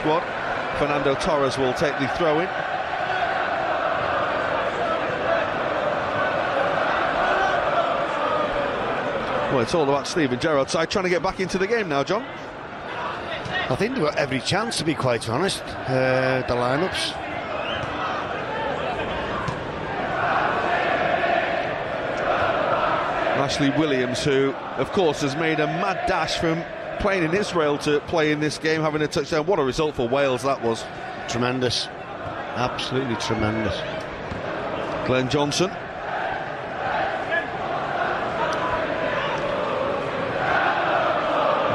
squad. Fernando Torres will take the throw-in. Well, it's all about Steven Gerrard's side trying to get back into the game now, John. I think they've got every chance, to be quite honest, the lineups. Ashley Williams, who, of course, has made a mad dash from playing in Israel to play in this game, having a touchdown. What a result for Wales that was. Tremendous. Absolutely tremendous. Glenn Johnson.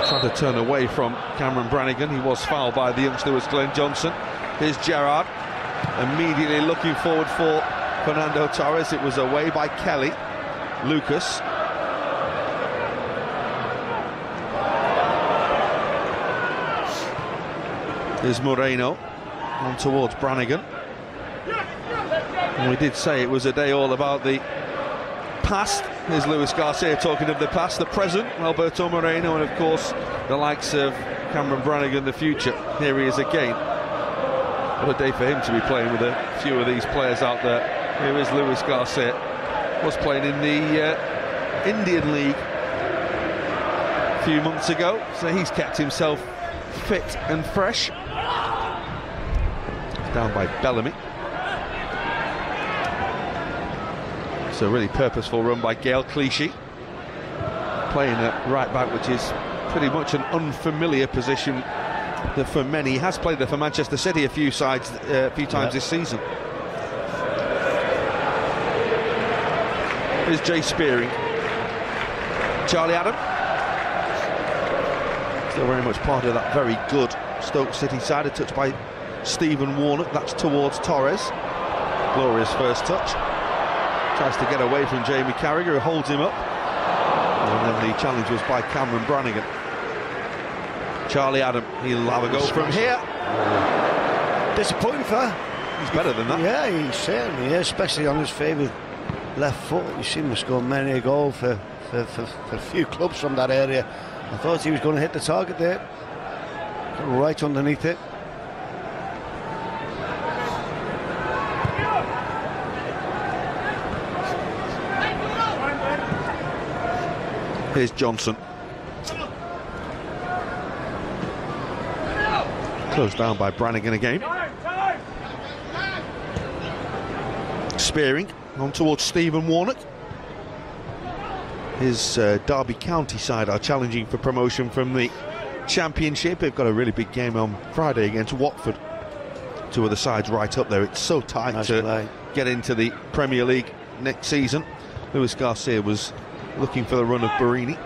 Trying to turn away from Cameron Brannigan. He was fouled by the youngster, was Glenn Johnson. Here's Gerrard, immediately looking forward for Fernando Torres. It was away by Kelly. Lucas. There's Moreno on towards Brannigan. And we did say it was a day all about the past. Here's Luis Garcia talking of the past, the present, Alberto Moreno, and of course the likes of Cameron Brannigan, the future. Here he is again. What a day for him to be playing with a few of these players out there. Here is Luis Garcia. Was playing in the Indian League a few months ago, so he's kept himself fit and fresh. Down by Bellamy. It's a really purposeful run by Gael Clichy, playing at right back, which is pretty much an unfamiliar position for many. He has played there for Manchester City a few times this season. Here's Jay Spearing. Charlie Adam. Still very much part of that very good Stoke City side. A touch by Stephen Warnock. That's towards Torres. Glorious first touch. Tries to get away from Jamie Carragher, who holds him up. And then the challenge was by Cameron Brannigan. Charlie Adam, he'll have a go from here. Disappointing for. He's better than that. Yeah, he certainly is, especially on his favourite left foot. You see him score many a goal for a few clubs from that area. I thought he was going to hit the target there. Right underneath it. Here's Johnson. Closed down by Brannigan again. Spearing on towards Stephen Warnock. His Derby County side are challenging for promotion from the Championship. They've got a really big game on Friday against Watford. Two of the sides right up there. It's so tight to get into the Premier League next season. Luis Garcia was looking for the run of Barini.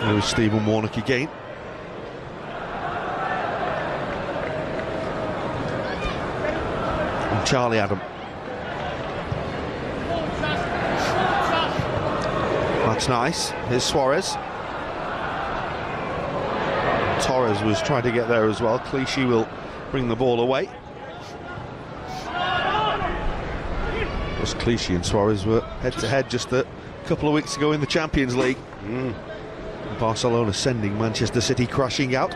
There was Stephen Warnock again. And Charlie Adam. That's nice. Here's Suarez. Torres was trying to get there as well. Clichy will bring the ball away. Clichy and Suarez were head-to-head just a couple of weeks ago in the Champions League. Barcelona sending Manchester City crashing out.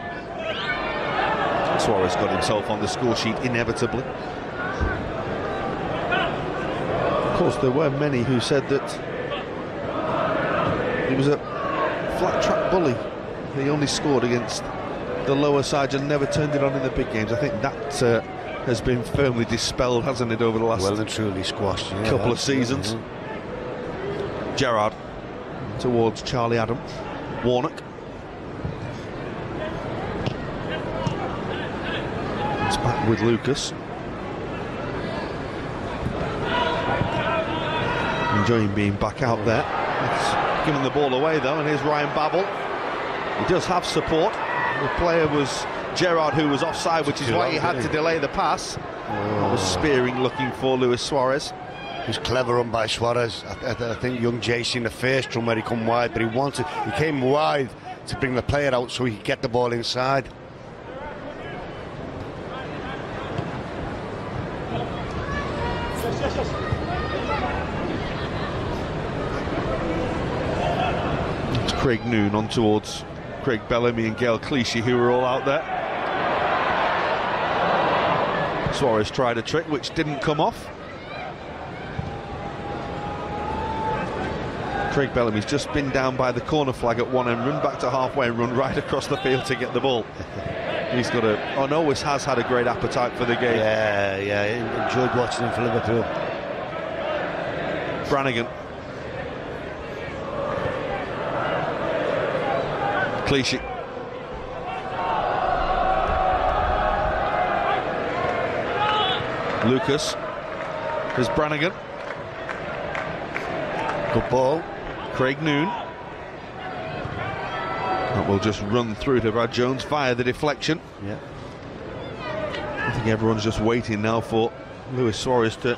Suarez got himself on the score sheet inevitably. Of course, there were many who said that he was a flat-track bully. He only scored against the lower sides and never turned it on in the big games. I think that has been firmly dispelled, hasn't it, over the last well and truly squashed couple of seasons. Gerrard towards Charlie Adam. Warnock. It's back with Lucas. Enjoying being back out there. It's giving the ball away though, and here's Ryan Babel. He does have support. The player was Gerrard, who was offside, which is why he had to delay the pass. That was Spearing looking for Luis Suarez. It was clever run by Suarez. I think young Jay seen the first run where he come wide, but he came wide to bring the player out so he could get the ball inside. It's Craig Noon on towards Craig Bellamy and Gael Clichy, who were all out there. Suarez tried a trick which didn't come off. Craig Bellamy's just been down by the corner flag at one end, run back to halfway and run right across the field to get the ball. He's got always has had a great appetite for the game. Yeah, enjoyed watching him for Liverpool. Brannigan. Clichy. Lucas. There's Brannigan. Good ball. Craig Noon. That will just run through to Brad Jones via the deflection. Yeah. I think everyone's just waiting now for Luis Suarez to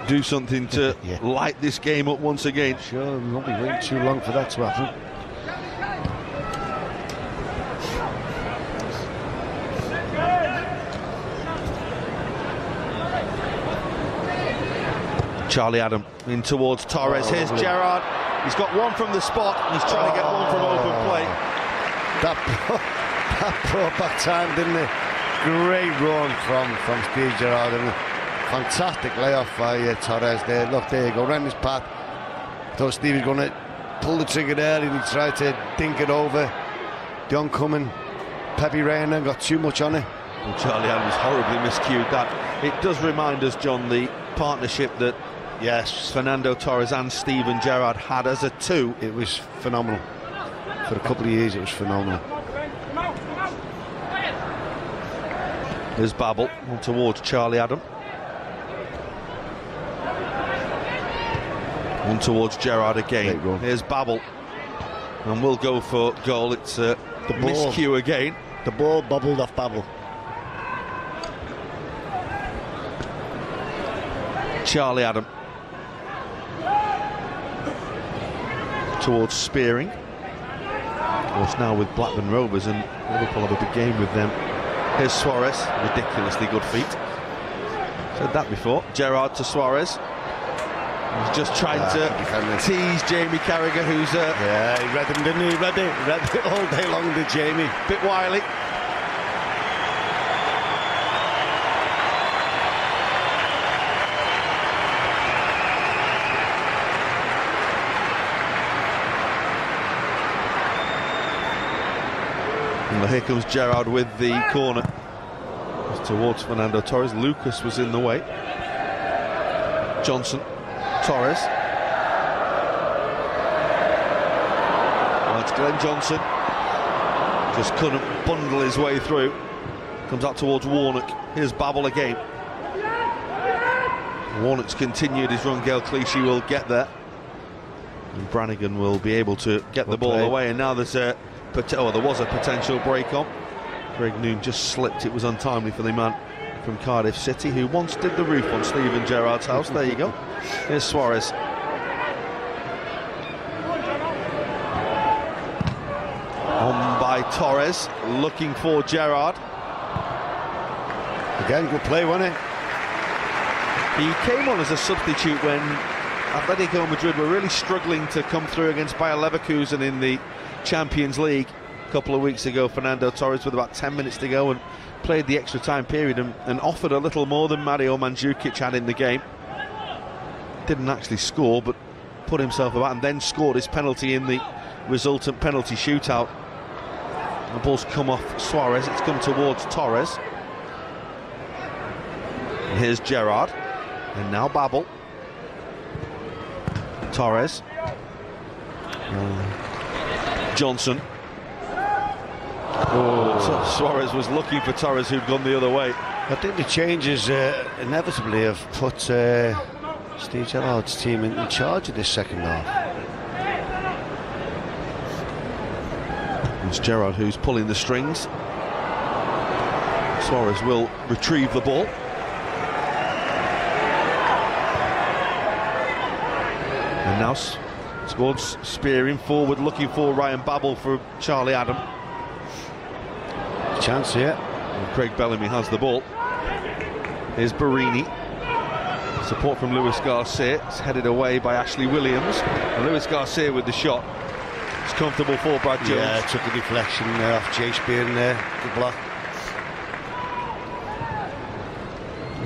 do something to light this game up once again. Sure, we won't be waiting too long for that to happen. Charlie Adam in towards Torres. Here's Gerrard. He's got one from the spot. He's trying to get one from open play. That brought back time, didn't it? Great run from Steve Gerrard, and a fantastic layoff by Torres there. Look, there you go, around his path. Thought Steve was going to pull the trigger there, and he tried to dink it over. The oncoming Pepe Reina got too much on it. Well, Charlie Adams horribly miscued that. It does remind us, John, the partnership that Fernando Torres and Steven Gerrard had as a two. It was phenomenal. For a couple of years, it was phenomenal. There's Babel on towards Charlie Adam. On towards Gerrard again. Here's Babel, and we'll go for goal. It's the miscue again. The ball bubbled off Babel. Charlie Adam towards Spearing. Of course, now with Blackburn Rovers, and Liverpool have a big game with them. Here's Suarez, ridiculously good feet. Said that before. Gerrard to Suarez. He's just trying to tease Jamie Carragher, who's yeah, he read him, didn't he? He read it all day long, did Jamie. Bit wily. And here comes Gerrard with the corner. It's towards Fernando Torres. Lucas was in the way. Johnson. Torres. Well, it's Glenn Johnson. Just couldn't bundle his way through. Comes out towards Warnock. Here's Babel again. Warnock's continued his run. Gael Clichy will get there. And Brannigan will be able to get the ball away. And now there's there was a potential break on. Greg Noon just slipped. It was untimely for the man from Cardiff City, who once did the roof on Steven Gerrard's house. There you go. Here's Suarez. On by Torres, looking for Gerrard. Again, good play, wasn't it? He came on as a substitute when Atletico Madrid were really struggling to come through against Bayer Leverkusen in the Champions League a couple of weeks ago. Fernando Torres with about 10 minutes to go and played the extra time period and offered a little more than Mario Mandzukic had in the game. Didn't actually score, but put himself about and then scored his penalty in the resultant penalty shootout. The ball's come off Suarez. It's come towards Torres. And here's Gerrard, and now Babel. Torres. Johnson. Suarez was looking for Torres, who'd gone the other way. I think the changes inevitably have put Steve Gerrard's team in charge of this second half. It's Gerrard who's pulling the strings. Suarez will retrieve the ball. And now towards Spearing forward, looking for Ryan Babel for Charlie Adam. Chance here. And Craig Bellamy has the ball. Here's Barini. Support from Luis Garcia. It's headed away by Ashley Williams. And Luis Garcia with the shot. It's comfortable for Brad Jones. Yeah, took a deflection off Chase Spearing there. Good block.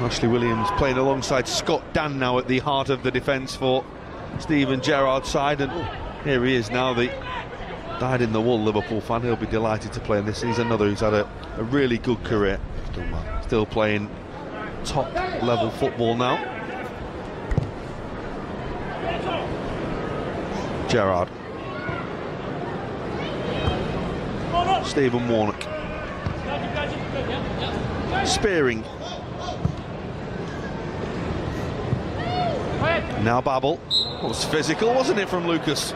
Ashley Williams playing alongside Scott Dan now at the heart of the defence for Steven Gerrard's side, and here he is now, the dyed-in-the-wool Liverpool fan. He'll be delighted to play in this. He's another who's had a really good career. Still playing top-level football now. Gerrard. Stephen Warnock. Spearing. Now Babel. It was physical, wasn't it, from Lucas?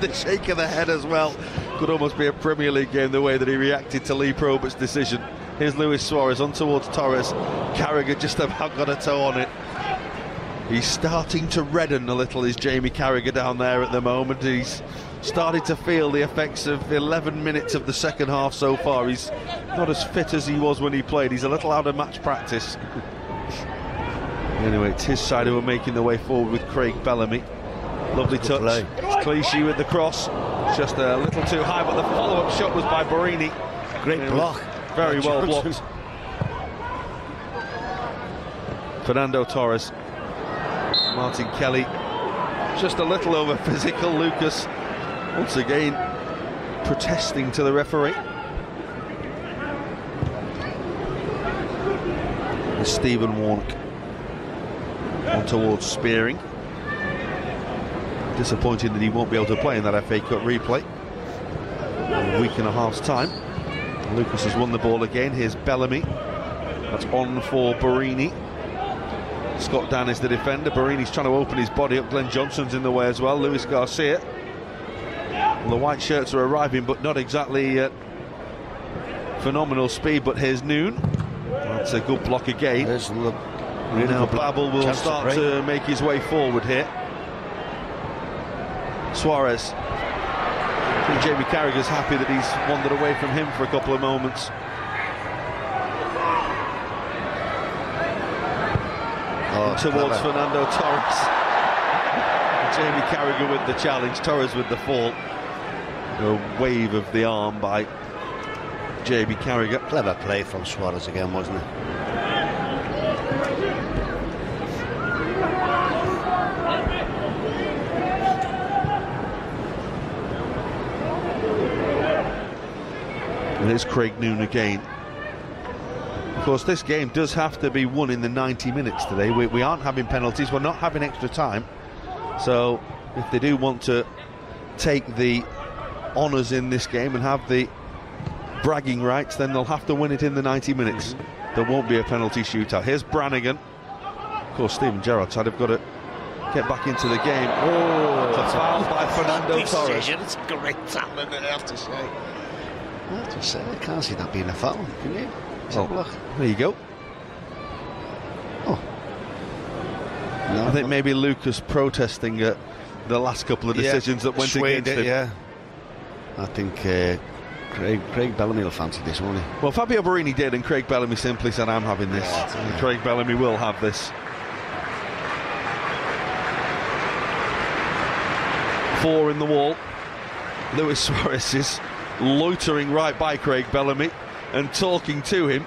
The shake of the head as well. Could almost be a Premier League game, the way that he reacted to Lee Probert's decision. Here's Luis Suarez on towards Torres. Carragher just about got a toe on it. He's starting to redden a little, is Jamie Carragher down there at the moment. He's started to feel the effects of 11 minutes of the second half so far. He's not as fit as he was when he played. He's a little out of match practice. Anyway, it's his side who are making their way forward with Craig Bellamy. Lovely touch. It's Clichy with the cross. Just a little too high, but the follow-up shot was by Borini. Great block. Very well blocked. Fernando Torres. Martin Kelly. Just a little over physical. Lucas, once again, protesting to the referee. And Stephen Warnock on towards Spearing. Disappointing that he won't be able to play in that FA Cup replay in a week and a half's time. Lucas has won the ball again. Here's Bellamy. That's on for Borini. Scott Dan is the defender. Borini's trying to open his body up. Glenn Johnson's in the way as well. Luis Garcia. Well, the white shirts are arriving, but not exactly phenomenal speed. But here's Noon. That's a good block again. Now Babel will start to make his way forward here. Suarez. I think Jamie Carragher's happy that he's wandered away from him for a couple of moments. Towards Fernando Torres. Jamie Carragher with the challenge, Torres with the fall. A wave of the arm by Jamie Carragher. Clever play from Suarez again, wasn't it? And it's Craig Noon again. Of course, this game does have to be won in the 90 minutes today. We aren't having penalties, we're not having extra time. So if they do want to take the honours in this game and have the bragging rights, then they'll have to win it in the 90 minutes. There won't be a penalty shootout. Here's Brannigan. Of course, Steven Gerrard's side have got to get back into the game. Oh, it's a foul by Fernando Torres. It's a great talent, I have to say. I can't see that being a foul, can you? Well, there you go. Oh. No, I think maybe Lucas protesting the last couple of decisions that went against him. Yeah. I think Craig Bellamy will fancy this, won't he? Well, Fabio Borini did, and Craig Bellamy simply said, I'm having this. And Craig Bellamy will have this. 4 in the wall. Luis Suarez is loitering right by Craig Bellamy and talking to him.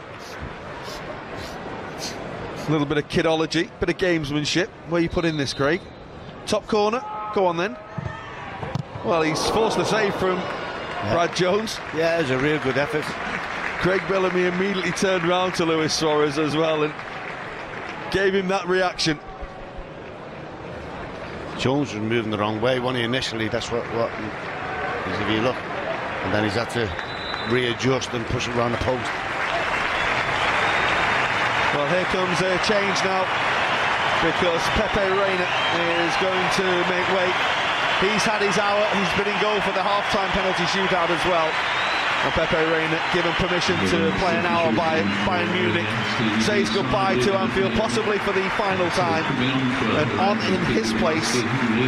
A little bit of kidology, bit of gamesmanship. Where you put in this, Craig? Top corner, go on then. Well, he's forced the save from Brad Jones. Yeah, it was a real good effort. Craig Bellamy immediately turned round to Luis Suarez as well and gave him that reaction. Jones was moving the wrong way, wasn't he, initially? That's what if you look. And then he's had to readjust and push it around the post. Well, here comes a change now, because Pepe Reina is going to make way. He's had his hour. He's been in goal for the half-time penalty shootout as well. And Pepe Reina given permission to play an hour by Bayern Munich. Says goodbye to Anfield, possibly for the final time. And on in his place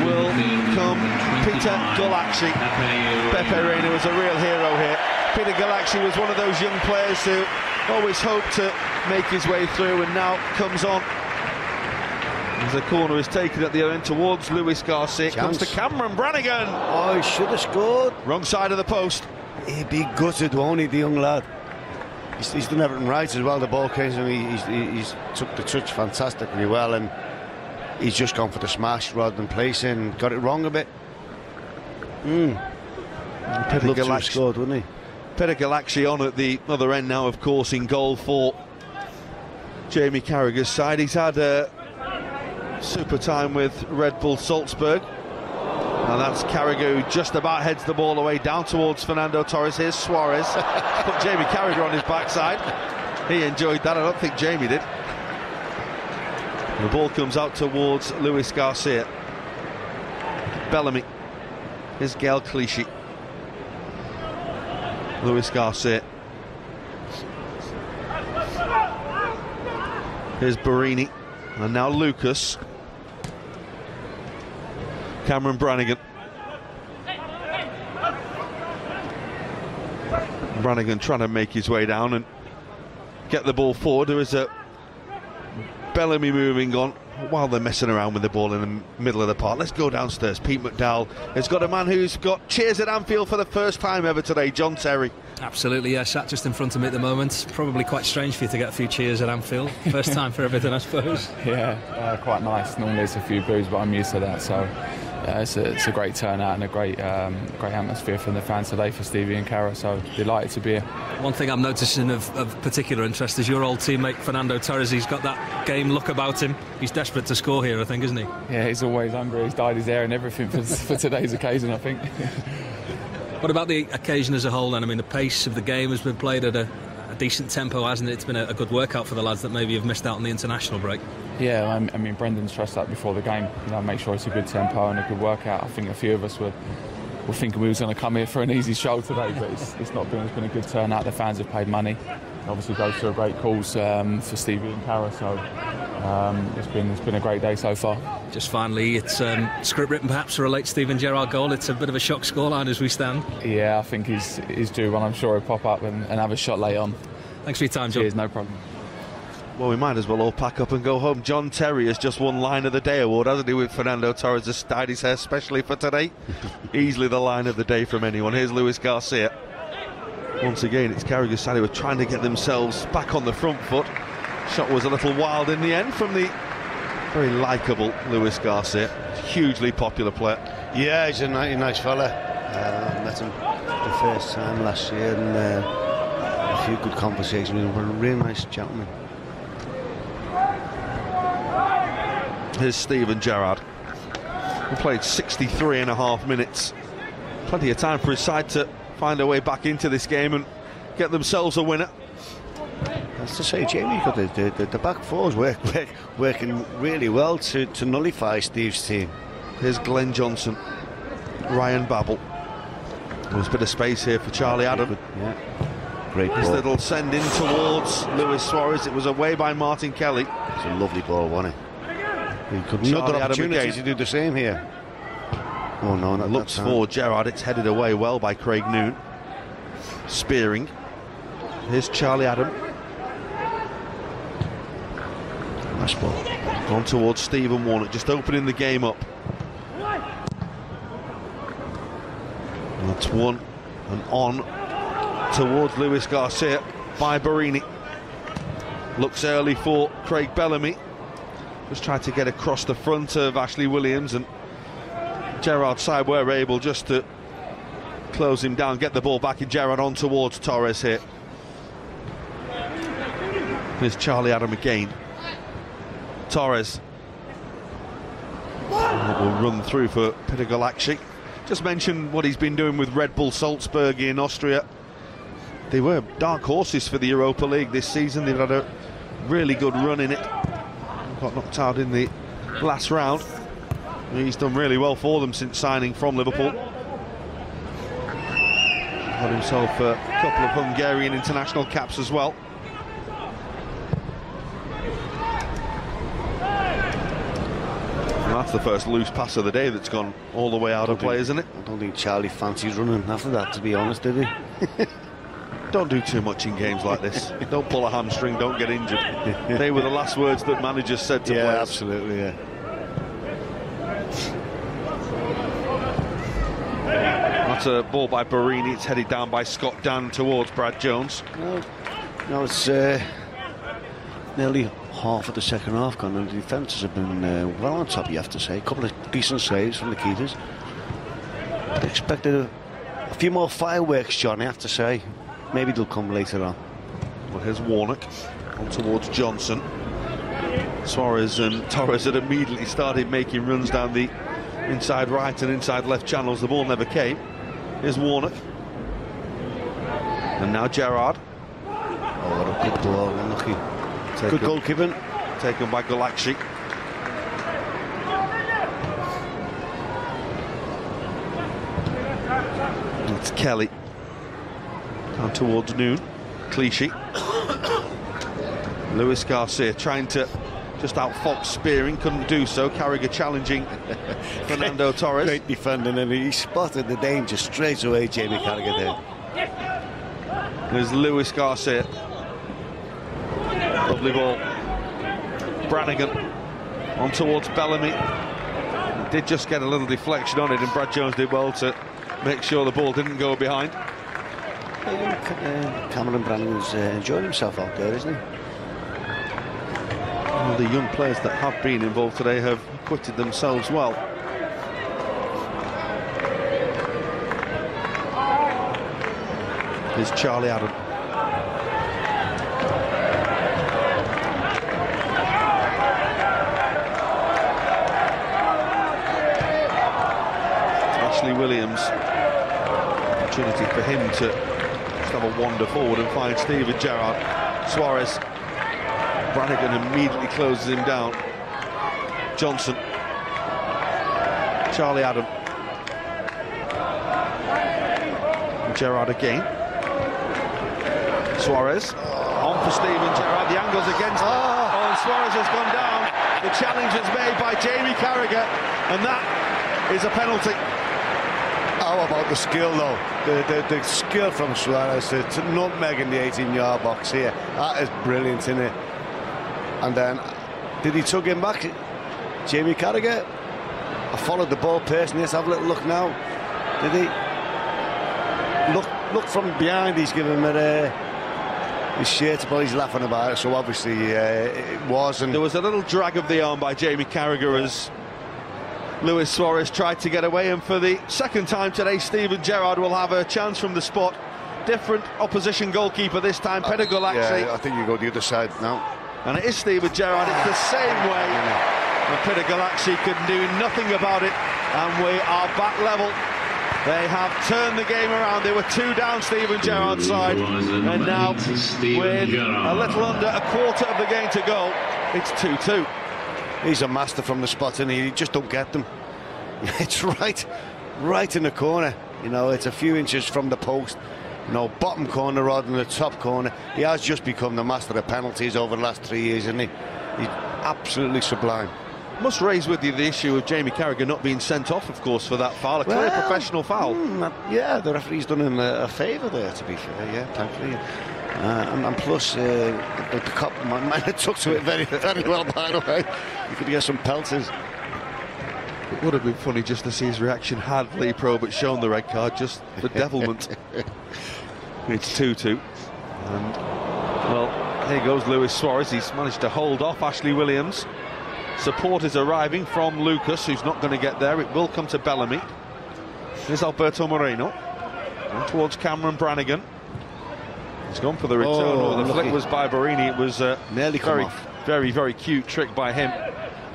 will come Peter Gulacsi. Pepe Reina was a real hero here. Peter Gulacsi was one of those young players who always hoped to make his way through, and now comes on as As a corner is taken at the other end towards Luis Garcia. Comes to Cameron Brannigan. Oh, he should have scored. Wrong side of the post. He'd be gutted, won't he, the young lad? He's done everything right as well. The ball came to him. He's took the touch fantastically well, and he's just gone for the smash rather than placing. Got it wrong a bit. Love to have scored, wouldn't he? Galaxy on at the other end now, of course, in goal for Jamie Carragher's side. He's had a super time with Red Bull Salzburg. And that's Carragher who just about heads the ball away down towards Fernando Torres. Here's Suarez. Put Jamie Carragher on his backside. He enjoyed that. I don't think Jamie did. The ball comes out towards Luis Garcia. Bellamy. Here's Gael Clichy. Luis Garcia. Here's Barini. And now Lucas. Cameron Brannigan. Brannigan trying to make his way down and get the ball forward. There is a Bellamy moving on while they're messing around with the ball in the middle of the park. Let's go downstairs. Pete McDowell has got a man who's got cheers at Anfield for the first time ever today, John Terry. Absolutely, yeah, sat just in front of me at the moment. Probably quite strange for you to get a few cheers at Anfield. First time for everything, I suppose. Yeah, quite nice. Normally it's a few boos, but I'm used to that, so yeah, it's a great turnout and a great atmosphere from the fans today for Stevie and Cara, so delighted to be here. One thing I'm noticing of particular interest is your old teammate Fernando Torres. He's got that game look about him. He's desperate to score here, I think, isn't he? Yeah, he's always hungry. He's dyed his hair and everything for today's occasion, I think. What about the occasion as a whole then? I mean, the pace of the game has been played at a decent tempo, hasn't it? It's been a good workout for the lads that maybe have missed out on the international break. Yeah, I mean, Brendan stressed that before the game. Make sure it's a good tempo and a good workout. I think a few of us were thinking we was going to come here for an easy show today, but it's not been. It's been a good turnout. The fans have paid money. It obviously goes to a great cause for Stevie and Cara, so it's been a great day so far. Just finally, it's script written perhaps for a late Steven Gerrard goal. It's a bit of a shock scoreline as we stand. Yeah, I think he's due one. I'm sure he'll pop up and have a shot late on. Thanks for your time, John. Cheers, no problem. Well, we might as well all pack up and go home. John Terry has just won Line of the Day award, hasn't he, with Fernando Torres has dyed his hair especially for today. Easily the line of the day from anyone. Here's Luis Garcia. Once again, it's Carragher's side who are trying to get themselves back on the front foot. Shot was a little wild in the end from the very likeable Luis Garcia. Hugely popular player. Yeah, he's a nice fella. Met him the first time last year, and a few good conversations with him. A really nice gentleman. Here's Steven Gerrard, who played 63.5 minutes. Plenty of time for his side to find a way back into this game and get themselves a winner. That's to say, Jamie, got the back fours working really well to nullify Steve's team. Here's Glenn Johnson, Ryan Babel. There's a bit of space here for Charlie Adam. Yeah, great ball. His little send in towards Luis Suarez. It was away by Martin Kelly. It's a lovely ball, wasn't it? He could another opportunity to do the same here. Oh no, not looks for Gerrard. It's headed away well by Craig Noon. Spearing. Here's Charlie Adam. Nice ball. On towards Stephen Warnock, just opening the game up. And that's one and on towards Luis Garcia by Barini. Looks early for Craig Bellamy. Just tried to get across the front of Ashley Williams, and Gerrard's side were able just to close him down, get the ball back in. Gerrard on towards Torres here. Here's Charlie Adam again. Torres will run through for Peter Galaxy. Just mentioned what he's been doing with Red Bull Salzburg in Austria. They were dark horses for the Europa League this season. They've had a really good run in it. Got knocked out in the last round. He's done really well for them since signing from Liverpool. Got himself a couple of Hungarian international caps as well. And that's the first loose pass of the day that's gone all the way out of play, isn't it? I don't think Charlie fancies running after that, to be honest, did he? Don't do too much in games like this. Don't pull a hamstring, don't get injured. They were the last words that managers said to players. Absolutely, yeah. That's a ball by Bellerin. It's headed down by Scott down towards Brad Jones. No, it's nearly half of the second half gone, and the defences have been well on top, you have to say. A couple of decent saves from the keepers. I expected a few more fireworks, John, I have to say. Maybe they'll come later on. Well, here's Warnock on towards Johnson. Suarez and Torres had immediately started making runs down the inside right and inside left channels. The ball never came. Here's Warnock. And now Gerrard. Oh, what a good ball, unlucky. Good goalkeeping. Taken by Galaxy. It's Kelly. Down towards Noon. Clichy. Luis Garcia trying to just outfox Spearing, couldn't do so. Carragher challenging Fernando Torres. Great defending, and he spotted the danger straight away, Jamie Carragher there. There's Luis Garcia. Lovely ball. Brannigan on towards Bellamy. He did just get a little deflection on it, and Brad Jones did well to make sure the ball didn't go behind. Cameron Brannigan's enjoying himself out there, isn't he? Well, the young players that have been involved today have acquitted themselves well. Here's Charlie Adam. Ashley Williams. Opportunity for him to just have a wander forward and find Steven Gerrard. Suarez. Brannigan immediately closes him down. Johnson. Charlie Adam. Gerrard again. Suarez. On for Steven Gerrard. The angle's against him. Oh, and Suarez has gone down. The challenge is made by Jamie Carragher, and that is a penalty. How about the skill, though? The skill from Suarez to nutmeg in the 18-yard box here. That is brilliant, isn't it? And then, did he tug him back? Jamie Carragher? I followed the ball personally. Let's have a little look now. Did he? Look from behind. He's giving him his shirt, but he's laughing about it. So obviously it wasn't. There was a little drag of the arm by Jamie Carragher as Luis Suarez tried to get away, and for the second time today, Steven Gerrard will have a chance from the spot. Different opposition goalkeeper this time, Peter Galaxy. Yeah, I think you go the other side now. And it is Steven Gerrard. It's the same way. And Peter Galaxy could do nothing about it, and we are back level. They have turned the game around. They were 2 down, Steven Gerrard's side, and now with a little under a quarter of the game to go, it's 2-2. He's a master from the spot, and he just don't get them. It's right in the corner. You know, it's a few inches from the post. You know, bottom corner rather than the top corner. He has just become the master of penalties over the last 3 years, isn't he? He's absolutely sublime. Must raise with you the issue of Jamie Carragher not being sent off, of course, for that foul. A clear professional foul. Yeah, the referee's done him a favour there, to be fair, yeah, thankfully. And plus, the cop might have took to it very, very well, by the way. You could get some pelters. It would have been funny just to see his reaction had Lee Probert shown the red card, just the devilment. It's 2-2. And, well, here goes Luis Suarez. He's managed to hold off Ashley Williams. Support is arriving from Lucas, who's not going to get there. It will come to Bellamy. Here's Alberto Moreno. And towards Cameron Brannigan. He's gone for the return. The flick was by Barini. It was nearly very, very cute trick by him.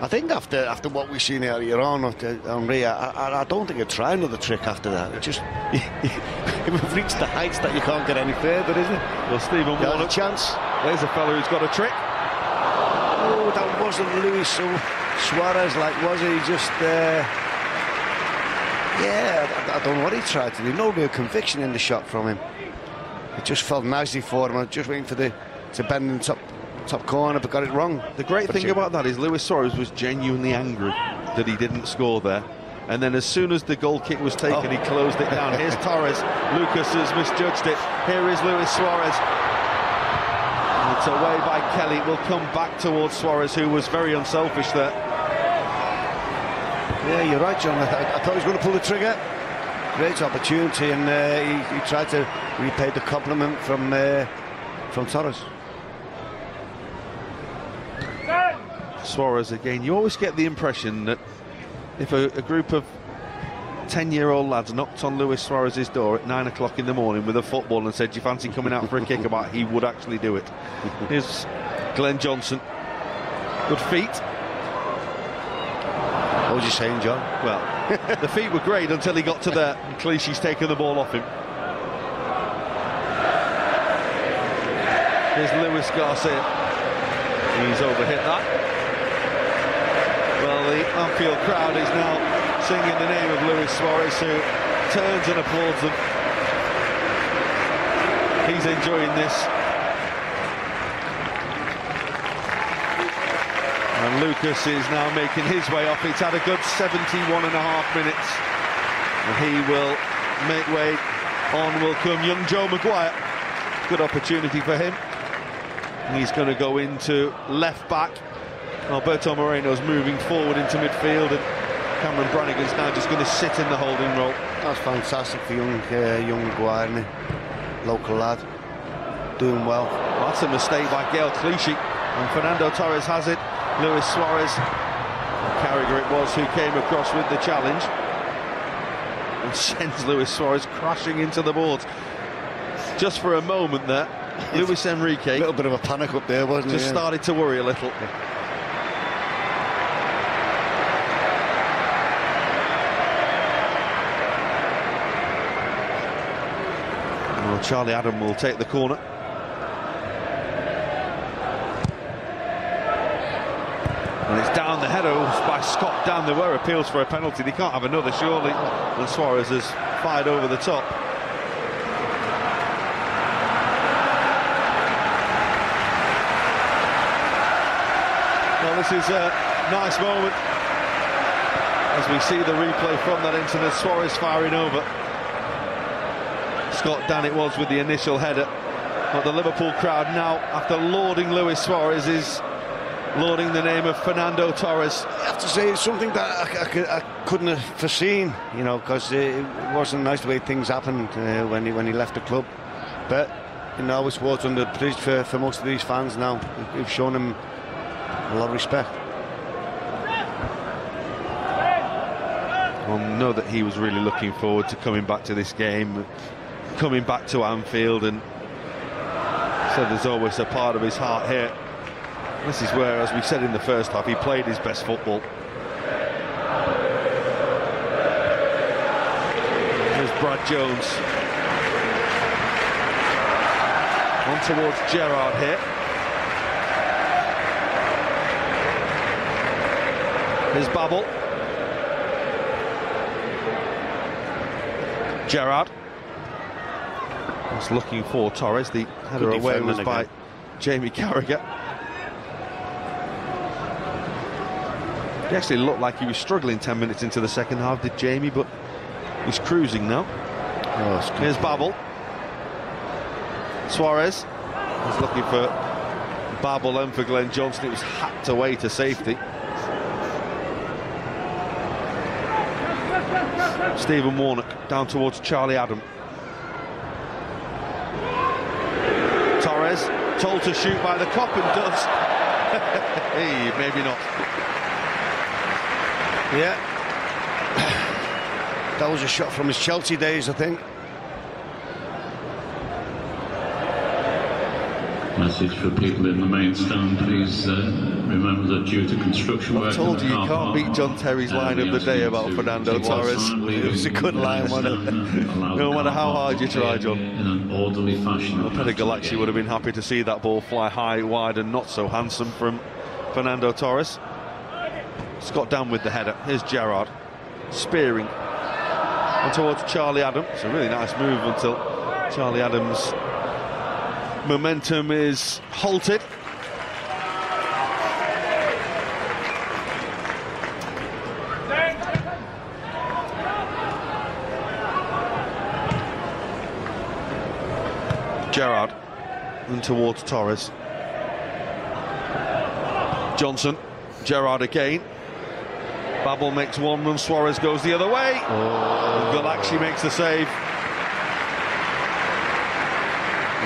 I think after what we've seen earlier on, Henri, I don't think he'd try another trick after that. It just we've reached the heights that you can't get any further, isn't it? Well, Stephen Warnock, a chance. There's a fellow who's got a trick. Oh, that wasn't Luis Suarez, like, was he? Just yeah, I don't know what he tried to do. No real conviction in the shot from him. It just felt nicely for him. I was just waiting for to bend in the top corner, but got it wrong. The great thing about that is Luis Suarez was genuinely angry that he didn't score there, and then as soon as the goal kick was taken, he closed it down. Here's Torres. Lucas has misjudged it. Here is Luis Suarez. And it's away by Kelly. It will come back towards Suarez, who was very unselfish there. Yeah, you're right, John. I thought he was going to pull the trigger. Great opportunity, and he tried to repay the compliment from Torres. Suarez again. You always get the impression that if a group of 10-year-old lads knocked on Luis Suarez's door at 9 o'clock in the morning with a football and said, "Do you fancy coming out for a kickabout?" he would actually do it. Here's Glenn Johnson. Good feet. What was you saying, John? Well, the feet were great until he got to there, and Clichy's taken the ball off him. Here's Luis Garcia. He's overhit that. Well, the Anfield crowd is now singing the name of Luis Suarez, who turns and applauds them. He's enjoying this. And Lucas is now making his way off. It's had a good 71.5 minutes. And he will make way. On will come young Joe Maguire. Good opportunity for him. He's going to go into left back. Alberto Moreno's moving forward into midfield, and Cameron Brannigan's now just going to sit in the holding role. That's fantastic for young Maguire, isn't it? Local lad, doing well. That's a mistake by Gael Clichy, and Fernando Torres has it. Luis Suarez, Carragher it was, who came across with the challenge and sends Luis Suarez crashing into the boards. Just for a moment there, Luis Enrique, a little bit of a panic up there, wasn't it? Just started to worry a little. Well, Charlie Adam will take the corner. And it's down the header by Scott down. There were appeals for a penalty. They can't have another, surely. And Suarez has fired over the top. Well, this is a nice moment as we see the replay from that incident. Suarez firing over. Scott Dan it was with the initial header. But the Liverpool crowd now, after lauding Luis Suarez, is lauding the name of Fernando Torres. I have to say it's something that I couldn't have foreseen, you know, because it wasn't nice the way things happened when he left the club. But you know, it's water under the bridge for most of these fans now. We've shown him a lot of respect. I know that he was really looking forward to coming back to this game, coming back to Anfield, and so there's always a part of his heart here. This is where, as we said in the first half, he played his best football. There's Brad Jones. On towards Gerrard here. Here's Babel. Gerrard. Was looking for Torres. The header away was by Jamie Carragher. He actually looked like he was struggling 10 minutes into the second half, did Jamie, but he's cruising now. Oh, here's Babel. Suarez was looking for Babel and for Glenn Johnson. It was hacked away to safety. Stephen Warnock down towards Charlie Adam. Torres told to shoot by the cop and does. Hey, maybe not. Yeah, that was a shot from his Chelsea days, I think. Message for people in the main stand, please remember that due to construction work... I told you can't beat John Terry's line of the day about Fernando Torres. It was a good line, wasn't it? No matter how hard you try, John. In an orderly fashion. Well, Pedigal actually would have been happy to see that ball fly high, wide and not so handsome from Fernando Torres. Scott down with the header. Here's Gerrard spearing and towards Charlie Adam. It's a really nice move until Charlie Adams' momentum is halted. Gerrard and towards Torres. Johnson. Gerrard again. Babel makes one run, Suarez goes the other way. And Gull actually makes the save.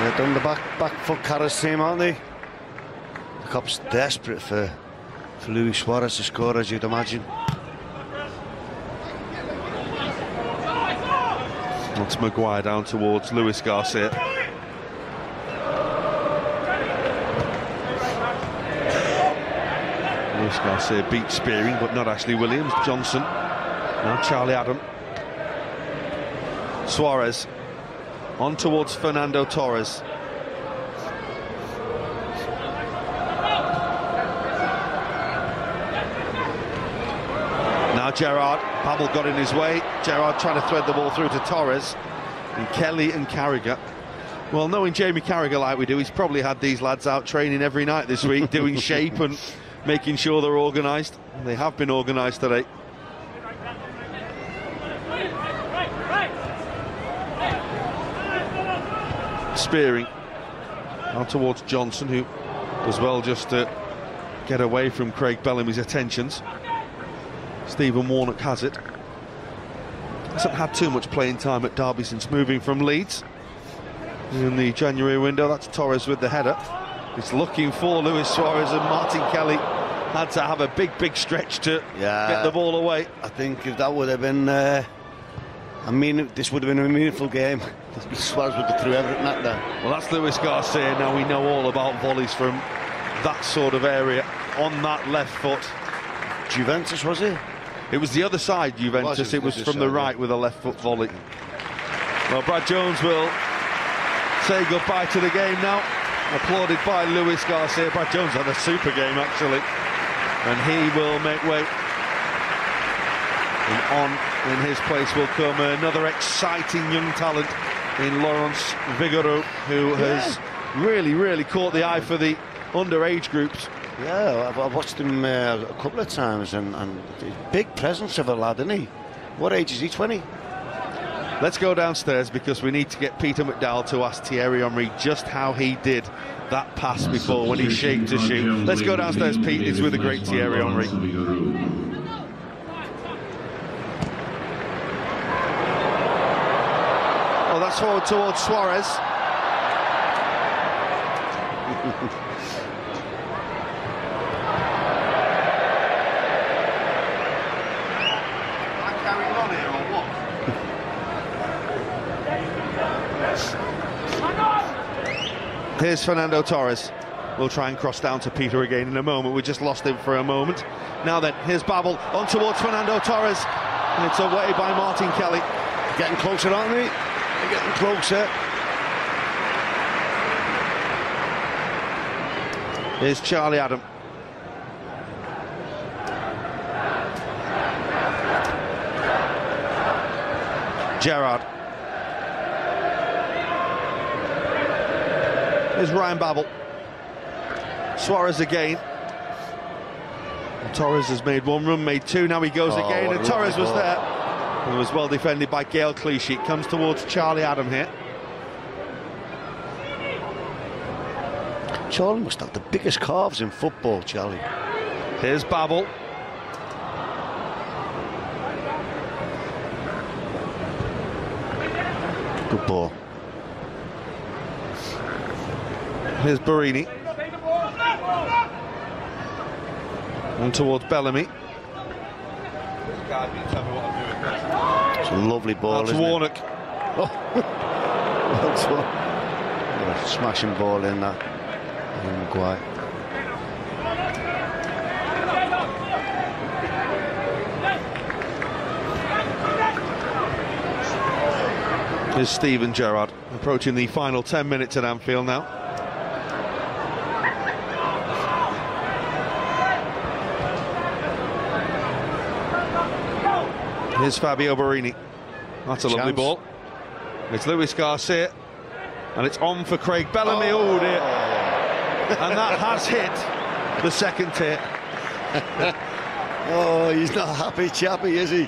They've done the back foot Carragher team, aren't they? The Cop's desperate for Luis Suarez to score, as you'd imagine. That's Maguire down towards Luis Garcia. Luis Garcia beat Spearing, but not Ashley Williams. Johnson. Now Charlie Adam. Suarez. On towards Fernando Torres. Now Gerrard. Babel got in his way. Gerrard trying to thread the ball through to Torres. And Kelly and Carragher. Well, knowing Jamie Carragher like we do, he's probably had these lads out training every night this week, doing shape and making sure they're organised. They have been organised today. Spearing on towards Johnson, who does well just to get away from Craig Bellamy's attentions. Stephen Warnock has it. Hasn't had too much playing time at Derby since moving from Leeds. In the January window, that's Torres with the header. He's looking for Luis Suarez, and Martin Kelly had to have a big stretch to get the ball away. I think if that would have been, this would have been a meaningful game. Suarez would have threw everything at there. Well, that's Luis Garcia. Now we know all about volleys from that sort of area on that left foot. Juventus, was it? It was the other side, Juventus. It was from the right with a left foot volley. Well, Brad Jones will say goodbye to the game now. Applauded by Luis Garcia. Brad Jones had a super game, actually. And he will make way. And on in his place will come another exciting young talent in Laurence Vigouroux, who has really caught the eye for the underage groups. Yeah, I've watched him a couple of times, and big presence of a lad, isn't he? What age is he, 20? Let's go downstairs, because we need to get Peter McDowell to ask Thierry Henry just how he did that pass before when he shaped to shoot. Let's go downstairs, Pete. He's with the great Thierry Henry. Oh, that's forward towards Suarez. Here's Fernando Torres. We'll try and cross down to Peter again in a moment. We just lost him for a moment. Now then, here's Babel on towards Fernando Torres. And it's away by Martin Kelly. Getting closer, aren't they? They're getting closer. Here's Charlie Adam. Gerrard. Here's Ryan Babel. Suarez again. And Torres has made one run, made two, now he goes again, and Torres was there. It was well defended by Gael Clichy. It comes towards Charlie Adam here. Charlie must have the biggest calves in football, Charlie. Here's Babel. Good ball. Here's Barini. On towards Bellamy. It's a lovely ball, That's Warnock. Oh. Well, smashing ball in that. Maguire. Here's Steven Gerrard, approaching the final 10 minutes at Anfield now. Here's Fabio Barini. That's a lovely ball. It's Luis Garcia, and it's on for Craig Bellamy. Oh dear. And that has hit the second tier. Oh, he's not happy chappy, is he?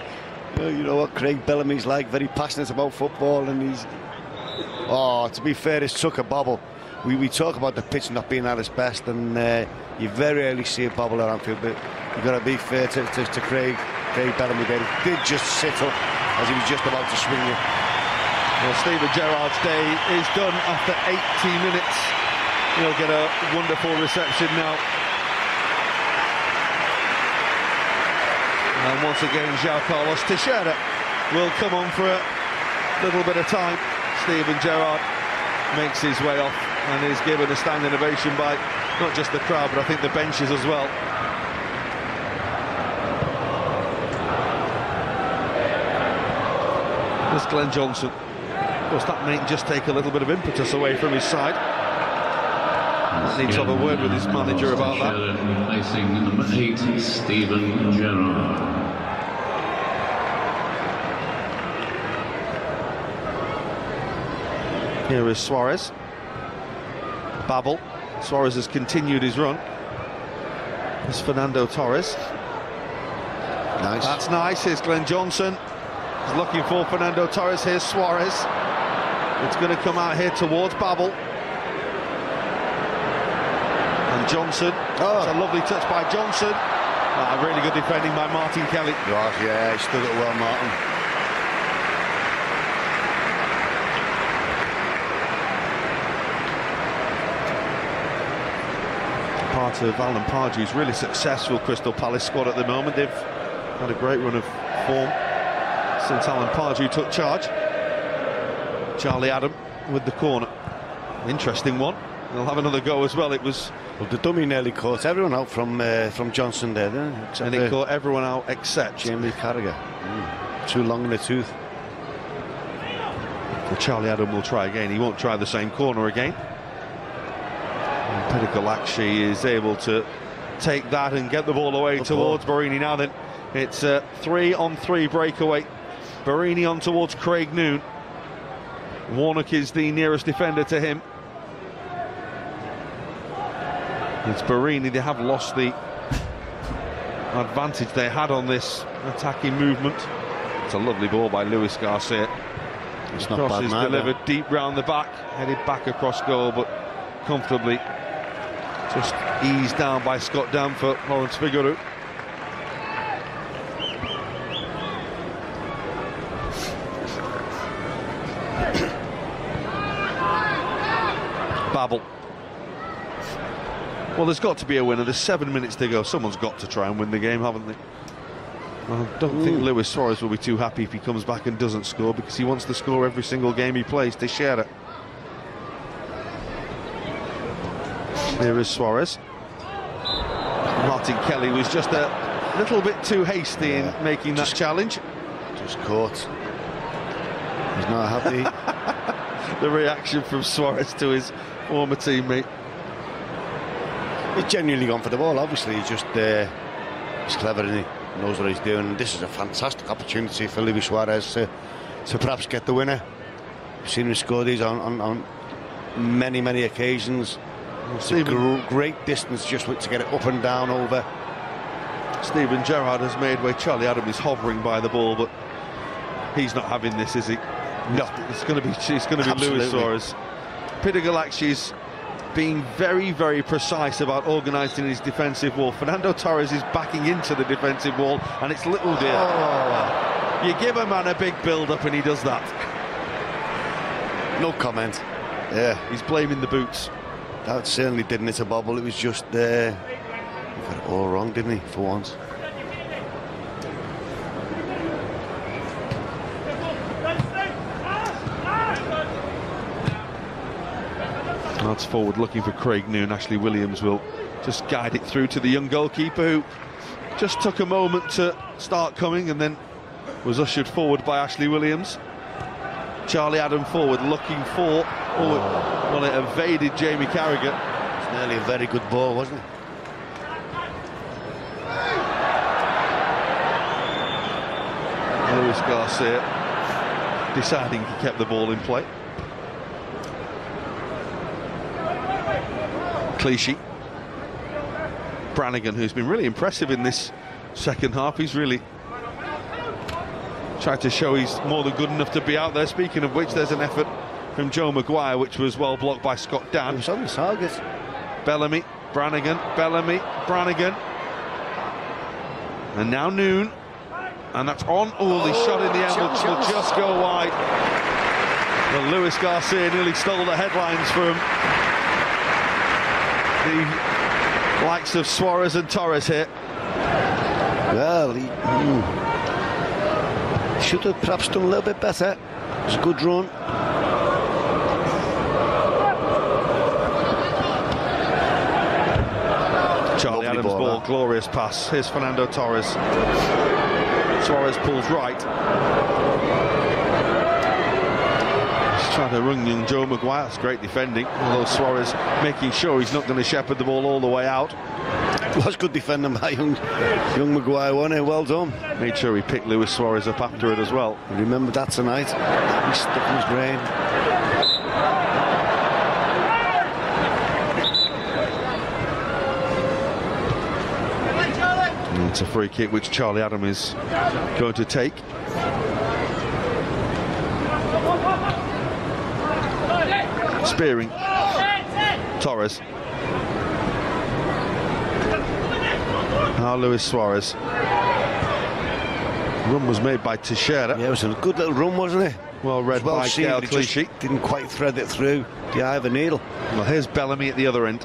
You know what Craig Bellamy's like, very passionate about football, and he's... Oh, to be fair, it's took a bobble. we talk about the pitch not being at its best, and you very rarely see a bobble at Anfield, but you've got to be fair to Craig Bellamy there. He did just sit up as he was just about to swing you. Well, Steven Gerrard's day is done after 80 minutes. He'll get a wonderful reception now. And once again, João Carlos Teixeira will come on for a little bit of time. Steven Gerrard makes his way off and is given a standing ovation by not just the crowd, but I think the benches as well. There's Glenn Johnson. Of course, that may just take a little bit of impetus away from his side. Need to have a word with his manager about that. Replacing number 8, Steven Gerrard. Here is Suarez. Babel. Suarez has continued his run. There's Fernando Torres. Nice. That's nice. Here's Glenn Johnson. He's looking for Fernando Torres. Here's Suarez. It's going to come out here towards Babel. And Johnson. Oh. It's a lovely touch by Johnson. Really good defending by Martin Kelly. Right, yeah, he stood it well, Martin. Part of Alan Pardew's really successful Crystal Palace squad at the moment. They've had a great run of form since Alan Pardew took charge. Charlie Adam with the corner. Interesting one. They'll have another go as well. It was... Well, the dummy nearly caught everyone out from Johnson there, didn't it? And it caught everyone out except... Jamie Carragher. Too long in the tooth. Well, Charlie Adam will try again. He won't try the same corner again. Pedigalakshi is able to take that and get the ball away towards Barini. Now then, it's a 3-on-3 breakaway. Barini on towards Craig Noon. Warnock is the nearest defender to him. It's Barini. They have lost the advantage they had on this attacking movement. It's a lovely ball by Luis Garcia. It's not cross bad, is delivered deep round the back, headed back across goal, but comfortably just eased down by Scott Dam for Lawrence Figueroa. Babel. Well, there's got to be a winner. There's 7 minutes to go. Someone's got to try and win the game, haven't they? I don't think Luis Suarez will be too happy if he comes back and doesn't score, because he wants to score every single game he plays. Teixeira. Here is Suarez. Martin Kelly was just a little bit too hasty in making that challenge. Just caught. He's not happy. The reaction from Suarez to his former teammate. He's genuinely gone for the ball. Obviously, he's just he's clever, and he knows what he's doing. This is a fantastic opportunity for Luis Suarez to perhaps get the winner. We've seen him score these on many occasions. It's a great distance just to get it up and down over. Steven Gerrard has made way. Charlie Adam is hovering by the ball, but he's not having this, is he? No. It's going to be Luis Suarez. Pedigalakši's being very precise about organising his defensive wall. Fernando Torres is backing into the defensive wall, and it's little dear. Oh. You give a man a big build-up and he does that. No comment. Yeah, he's blaming the boots. That certainly didn't hit a bobble. It was just he got it all wrong, didn't he, for once? That's forward looking for Craig Noon. Ashley Williams will just guide it through to the young goalkeeper, who just took a moment to start coming and then was ushered forward by Ashley Williams. Charlie Adam forward looking for... Well, it evaded Jamie Carragher. It's nearly a very good ball, wasn't it? Luis Garcia deciding he kept the ball in play. Clichy. Brannigan, who's been really impressive in this second half. He's really tried to show he's more than good enough to be out there. Speaking of which, there's an effort from Joe Maguire, which was well blocked by Scott He Dan. was on the target. Bellamy, Brannigan, Bellamy, Brannigan. And now Noon. And that's on. Oh, the shot in the end will just go wide. Well, Luis Garcia nearly stole the headlines from the likes of Suarez and Torres here. Well, he should have perhaps done a little bit better. It was a good run. Charlie Adams' ball, glorious pass. Here's Fernando Torres. Suarez pulls right. He's trying to run young Joe Maguire. That's great defending. Although Suarez making sure he's not going to shepherd the ball all the way out. It was good defending by young Maguire, wasn't it? Well done. Made sure he picked Luis Suarez up after it as well. Remember that tonight. That was stuck in his brain. It's a free kick which Charlie Adam is going to take. Spearing Torres. Now Luis Suarez. Run was made by Teixeira. Yeah, it was a good little run, wasn't it? Well read by Gael Clichy. Didn't quite thread it through the eye of a needle. Well, here's Bellamy at the other end.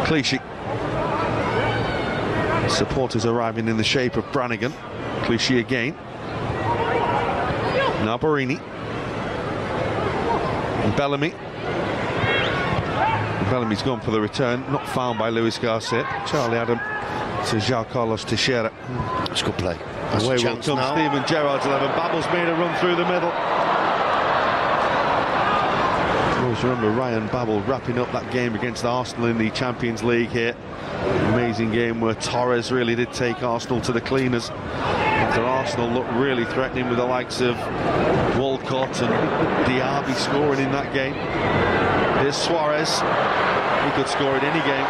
Clichy. Supporters arriving in the shape of Brannigan. Clichy again. Now Barini. And Bellamy. Bellamy's gone for the return, not found by Luis Garcia. Charlie Adam to João Carlos Teixeira. It's a good play. Away will come Steven Gerrard's 11. Babel's made a run through the middle. Always remember Ryan Babel wrapping up that game against Arsenal in the Champions League here. Amazing game where Torres really did take Arsenal to the cleaners. After Arsenal looked really threatening with the likes of Walcott and Diaby scoring in that game. Here's Suarez. He could score in any game.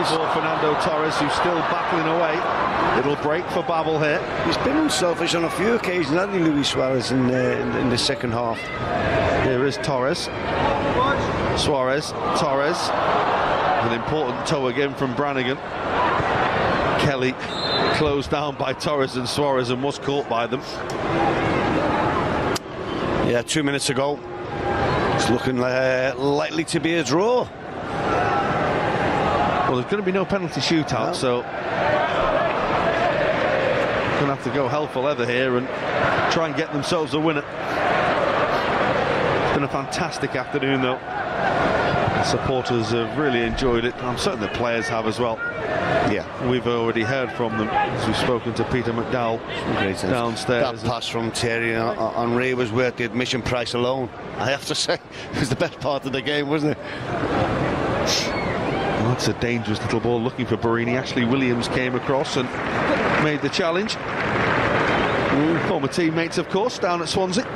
It's for Fernando Torres, who's still battling away. It'll break for Babel here. He's been unselfish on a few occasions, hasn't he, Luis Suarez, in the second half. Here is Torres. Suarez. Torres. An important toe again from Brannigan. Kelly closed down by Torres and Suarez and was caught by them. Yeah, 2 minutes ago. It's looking likely to be a draw. Well, there's going to be no penalty shootout, so going to have to go hell for leather here and try and get themselves a winner. It's been a fantastic afternoon, though. The supporters have really enjoyed it. I'm certain the players have as well. Yeah, we've already heard from them as we've spoken to Peter McDowell downstairs. That pass from Thierry Henry was worth the admission price alone. I have to say, it was the best part of the game, wasn't it? Well, that's a dangerous little ball looking for Barini. Ashley Williams came across and made the challenge. Former teammates, of course, down at Swansea. A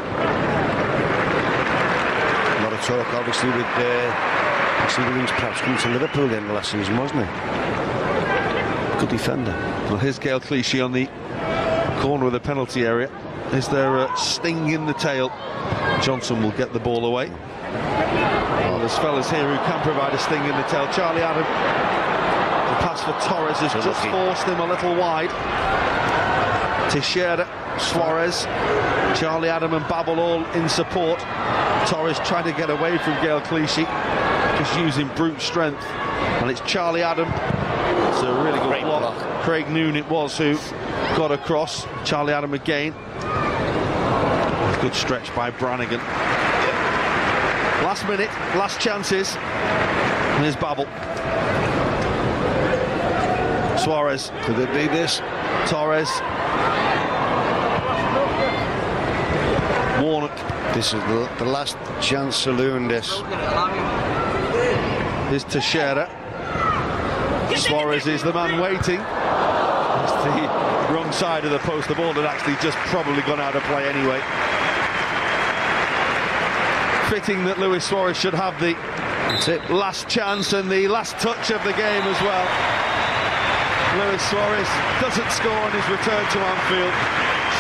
lot of talk, obviously, with Ashley Williams perhaps coming to Liverpool in the last season, wasn't it? Good defender. Well, here's Gael Clichy on the corner of the penalty area. Is there a sting in the tail? Johnson will get the ball away. Well, there's fellas here who can provide a sting in the tail. Charlie Adam, the pass for Torres has just forced him a little wide. Teixeira, Suarez, Charlie Adam and Babel all in support. Torres trying to get away from Gael Clichy, just using brute strength. And it's Charlie Adam. It's a really good block. Craig Noon it was who got across. Charlie Adam again. Good stretch by Brannigan. Last minute, last chances. Here's Babel. Suarez. Could it be this? Torres. Warnock. This is the last chance saloon, this. Here's Teixeira. Suarez is the man waiting. It's the wrong side of the post. The ball had actually just probably gone out of play anyway. Fitting that Luis Suarez should have the last chance and the last touch of the game as well. Luis Suarez doesn't score on his return to Anfield.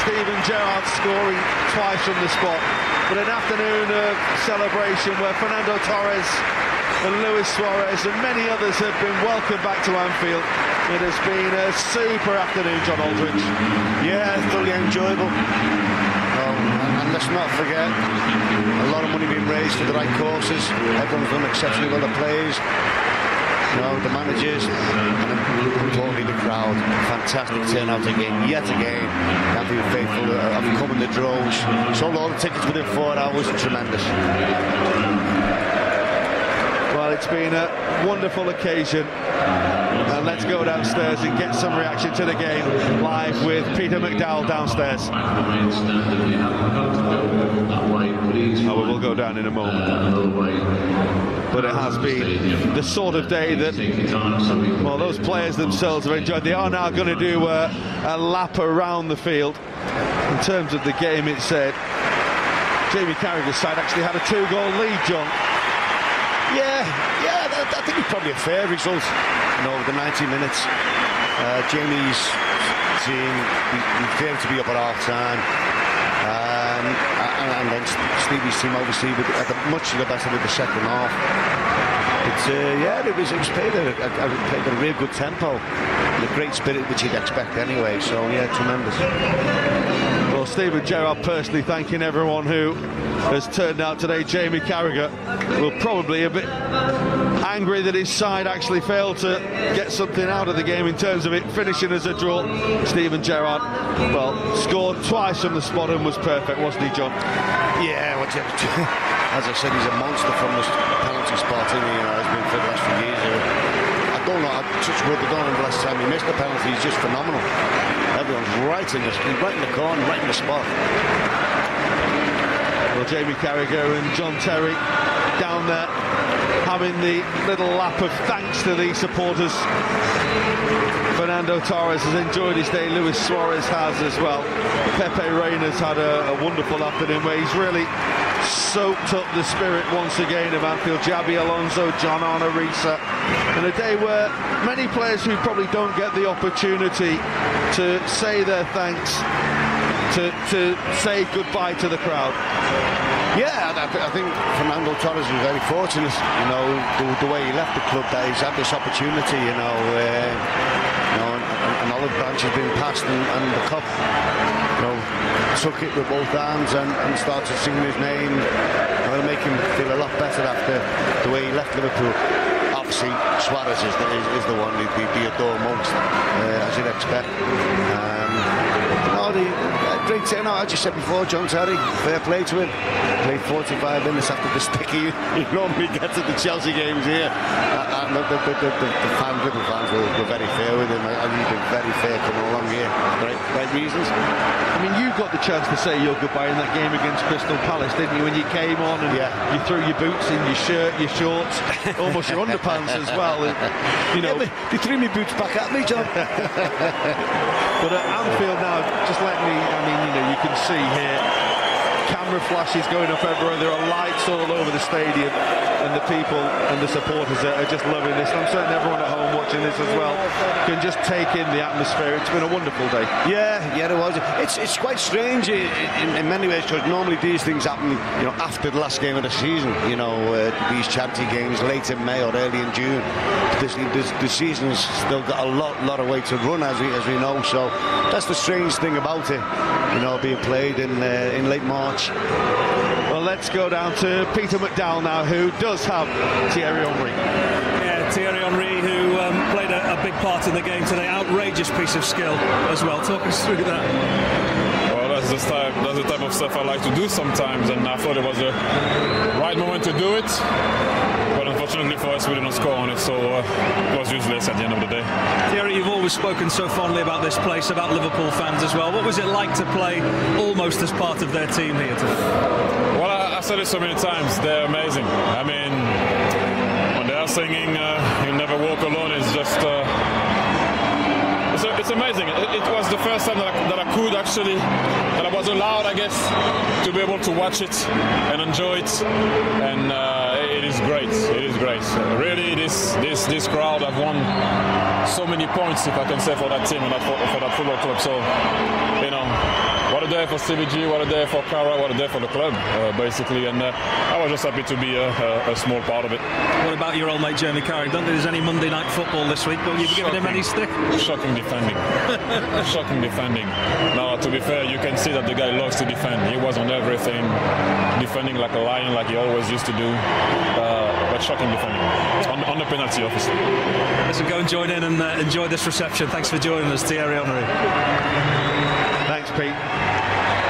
Steven Gerrard scoring twice from the spot. but an afternoon of celebration where Fernando Torres and Luis Suarez and many others have been welcomed back to Anfield. It has been a super afternoon, John Aldridge. Yeah, thoroughly enjoyable. And let's not forget, a lot of money being raised for the right causes. Everyone's done exceptionally well, the players, the managers, and importantly the crowd. Fantastic turnout again, yet again. Anfield faithful have come in the droves. Sold all the tickets within 4 hours. Tremendous. Well, it's been a wonderful occasion. And let's go downstairs and get some reaction to the game live with Peter McDowell downstairs. Oh, we'll go down in a moment. But it has been the sort of day that, well, those players themselves have enjoyed. They are now going to do a lap around the field. In terms of the game, it said Jamie Carragher's side actually had a 2-goal lead, John. Yeah, I think it's probably a fair result. Over the 90 minutes, Jamie's team, we failed to be up at half time, and then Stevie's team obviously at much of the better with the second half. But it was played at a real good tempo, the great spirit which you'd expect anyway. So yeah, tremendous. Well, Steven Gerrard personally thanking everyone who has turned out today. Jamie Carragher will probably a bit angry that his side actually failed to get something out of the game in terms of it finishing as a draw. Steven Gerrard, well, scored twice from the spot and was perfect, wasn't he, John? Yeah, as I said, he's a monster from the penalty spot, and has been for the last few years. I don't know, touch wood, I don't know the last time he missed the penalty. He's just phenomenal. Everyone's right in the corner, right in the spot. Well, Jamie Carragher and John Terry down there having the little lap of thanks to the supporters. Fernando Torres has enjoyed his day. Luis Suarez has as well. Pepe Reina's had a wonderful afternoon where he's really soaked up the spirit once again of Anfield. Xabi Alonso, John Arisa, and a day where many players who probably don't get the opportunity to say their thanks, to say goodbye to the crowd. Yeah, I think Fernando Torres was very fortunate, the way he left the club, that he's had this opportunity, and olive branch has been passed, and the cup, took it with both arms and started singing his name. It'll make him feel a lot better after the way he left Liverpool. Obviously, Suarez is the one the adore most, as you'd expect. The great turnout, as you said before, John Terry, fair play to him. Played 45 minutes after the sticky he normally gets at the Chelsea games here. And the Liverpool fans were very fair with him. I think they've been very fair coming along here. Right reasons. I mean, you got the chance to say your goodbye in that game against Crystal Palace, didn't you? When you came on and you threw your boots in, your shirt, your shorts, almost your underpants as well. They threw me boots back at me, John. But at Anfield now, just let me, you can see here, camera flashes going up everywhere, there are lights all over the stadium, and the people and the supporters are just loving this. And I'm certain everyone at home watching this as well can just take in the atmosphere. It's been a wonderful day. Yeah, it was. It's quite strange in many ways, because normally these things happen, after the last game of the season. These charity games late in May or early in June. The season's still got a lot of way to run, as we know. So that's the strange thing about it, being played in late March. Well, let's go down to Peter McDowell now, who does have Thierry Henry. Yeah, Thierry Henry, who played a big part in the game today. Outrageous piece of skill as well. Talk us through that. Well, that's the type of stuff I like to do sometimes, and I thought it was the right moment to do it. But unfortunately for us, we didn't score on it, so it was useless at the end of the day. Thierry, you've always spoken so fondly about this place, about Liverpool fans as well. What was it like to play almost as part of their team here today? Well, I said it so many times. They're amazing. I mean, when they are singing "You'll Never Walk Alone," it's just it's amazing. It was the first time that I could actually, that I was allowed, I guess, to be able to watch it and enjoy it, and it is great. It is great. Really, this crowd have won so many points, if I can say, for that team and for that football club. So, what a day for CVG, what a day for Carragher, what a day for the club, basically. And I was just happy to be a small part of it. What about your old mate Jamie Carragher? Don't think there's any Monday night football this week, but you've given him any stick? Shocking defending. Shocking defending. Now, to be fair, you can see that the guy loves to defend. He was on everything, defending like a lion, like he always used to do. But shocking defending. On the penalty, obviously. Listen, go and join in and enjoy this reception. Thanks for joining us, Thierry Henry. Thanks, Pete.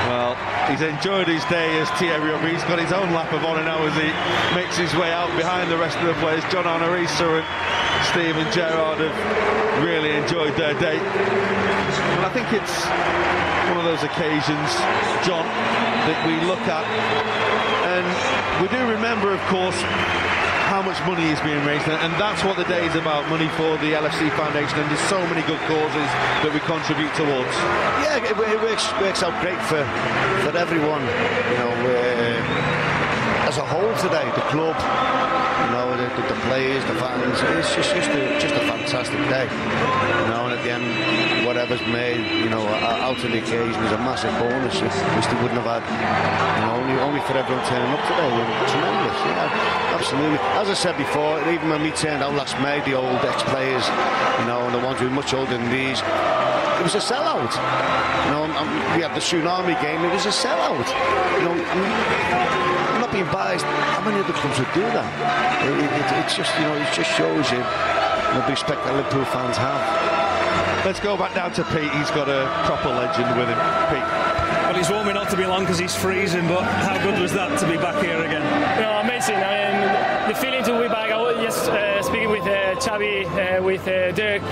Well, he's enjoyed his day as Thierry Henry. He's got his own lap of honour now as he makes his way out behind the rest of the players. John Arisa and Steven Gerrard have really enjoyed their day. And I think it's one of those occasions, John, that we look at, and we do remember, of course, how much money is being raised, and that's what the day is about, money for the LFC Foundation, and there's so many good causes that we contribute towards. Yeah, it works out great for everyone, you know, as a whole today, the club, you know, the players, the fans. It's just a fantastic day, you know, and at the end, whatever's made, you know, out of the occasion is a massive bonus, which they wouldn't have had, you know, only for everyone turning up today. Tremendous, yeah, absolutely. As I said before, even when we turned out last May, the old ex-players, you know, and the ones who were much older than these, it was a sellout. You know, we had the Tsunami game, it was a sellout. You know, I'm not being biased. How many other clubs would do that? It's just, you know, it just shows you the respect that Liverpool fans have. Let's go back down to Pete. He's got a proper legend with him. Pete. Well, he's warming up to be long because he's freezing, but how good was that to be back here again? No, amazing. I mean, the feeling to be back. I was just speaking with Xavi, with Dirk.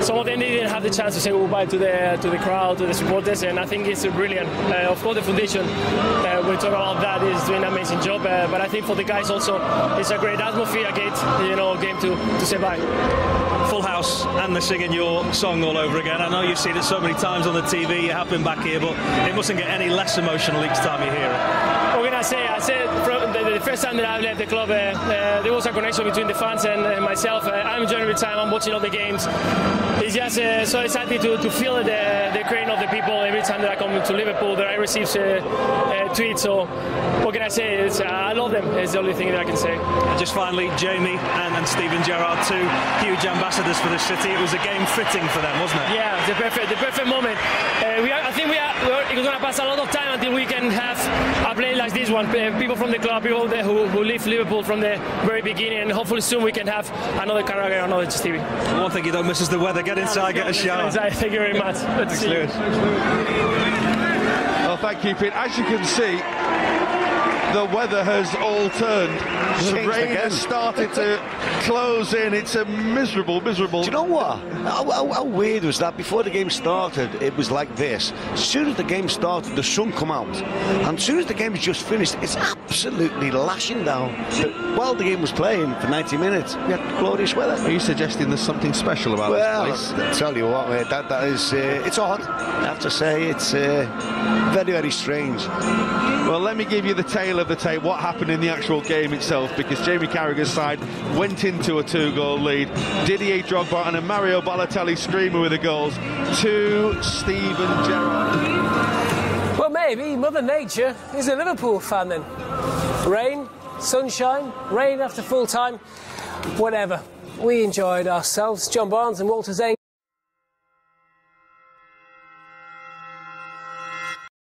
Some of them didn't have the chance to say goodbye to the crowd, to the supporters, and I think it's brilliant. Of course, the foundation, we'll talk about that, is doing an amazing job. But I think for the guys also, it's a great atmosphere, game to say bye. Full house, and they're singing your song all over again. I know you've seen it so many times on the TV, you have been back here, but it mustn't get any less emotional each time you hear it. What can I say? I said from the first time that I left the club, there was a connection between the fans and myself. I'm enjoying every time. I'm watching all the games. It's just so exciting to feel the crane of the people every time that I come to Liverpool, that I receive tweets. So what can I say? I love them. It's the only thing that I can say. And just finally, Jamie and Steven Gerrard, two huge ambassadors for this city. It was a game fitting for them, wasn't it? Yeah, the perfect moment. I think we're going to pass a lot of time until we can have a play like this one. People from the club, people who live Liverpool from the very beginning, and hopefully soon we can have another Carragher, another Stevie. One thing you don't miss is the weather. Get inside, get a shower. Thank you very much. Thanks, Lewis. Well, thank you, Pete. As you can see, the weather has all turned. The rain has started to close in. It's a miserable. Do you know what? How weird was that? Before the game started, it was like this. As soon as the game started, the sun come out. And as soon as the game was just finished, it's absolutely lashing down. But while the game was playing for 90 minutes, we had glorious weather. Are you suggesting there's something special about this place? I'll tell you what, mate, that is, it's odd. I have to say, it's very, very strange. Well, let me give you the tale of the tape, what happened in the actual game itself, because Jamie Carragher's side went into a 2-goal lead. Didier Drogba and a Mario Balotelli screamer with the goals to Steven Gerrard. Well, maybe Mother Nature is a Liverpool fan then. Rain, sunshine, rain after full time, whatever. We enjoyed ourselves. John Barnes and Walter Zane.